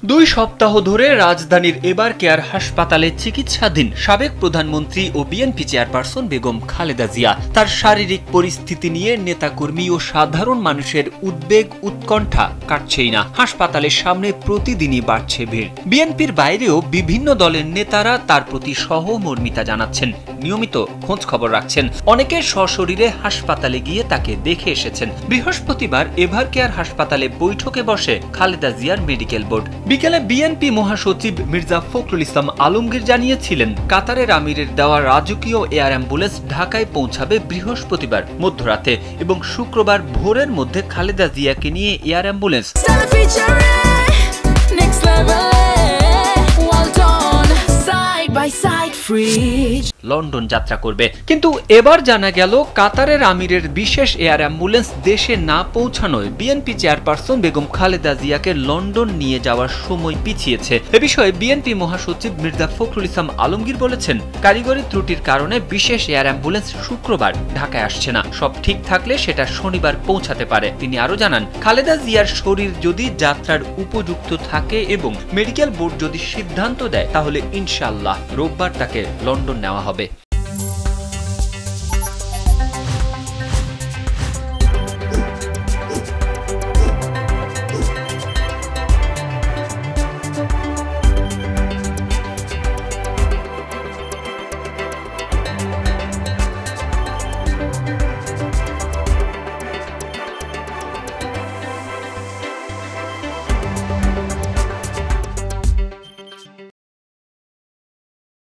দুই সপ্তাহ ধরে রাজধানীর এবার কেয়ার হাসপাতালে চিকিৎসাধীন সাবেক প্রধানমন্ত্রী ও বিএনপি চেয়ারপারসন বেগম খালেদা জিয়া। তার শারীরিক পরিস্থিতি নিয়ে নেতাকর্মী ও সাধারণ মানুষের উদ্বেগ উৎকণ্ঠা কাটছেই না। হাসপাতালের সামনে প্রতিদিনই বাড়ছে ভিড়। বিএনপির বাইরেও বিভিন্ন দলের নেতারা তার প্রতি সহমর্মিতা জানাচ্ছেন, নিয়মিত খোঁজ খবর রাখছেন। অনেকে সশরীরে হাসপাতালে গিয়ে তাকে দেখে এসেছেন। বৃহস্পতিবার এভার কেয়ার হাসপাতালে বৈঠকে বসে খালেদা জিয়ার মেডিকেল বোর্ড। বিকেলে বিএনপি মহাসচিব মির্জা ফখরুল ইসলাম আলমগীর জানিয়েছিলেন, কাতারের আমিরের দেওয়া রাজকীয় এয়ার অ্যাম্বুলেন্স ঢাকায় পৌঁছাবে বৃহস্পতিবার মধ্যরাতে এবং শুক্রবার ভোরের মধ্যে খালেদা জিয়াকে নিয়ে এয়ার অ্যাম্বুলেন্স লন্ডন যাত্রা করবে। কিন্তু এবার জানা গেল, কাতারের আমিরের বিশেষ এয়ার অ্যাম্বুলেন্স দেশে না পৌঁছানোয় বিএনপি চেয়ারপারসন বেগম খালেদা জিয়াকে লন্ডন নিয়ে যাওয়ার সময় পিছিয়েছে। এ বিষয়ে বিএনপি মহাসচিব মির্জা ফখরুল ইসলাম আলমগীর বলেছেন, কারিগরি ত্রুটির কারণে বিশেষ এয়ার অ্যাম্বুলেন্স শুক্রবার ঢাকায় আসছে না। সব ঠিক থাকলে সেটা শনিবার পৌঁছাতে পারে। তিনি আরো জানান, খালেদা জিয়ার শরীর যদি যাত্রার উপযুক্ত থাকে এবং মেডিকেল বোর্ড যদি সিদ্ধান্ত দেয়, তাহলে ইনশাআল্লাহ রোববার তাকে লন্ডন নেওয়া হবে।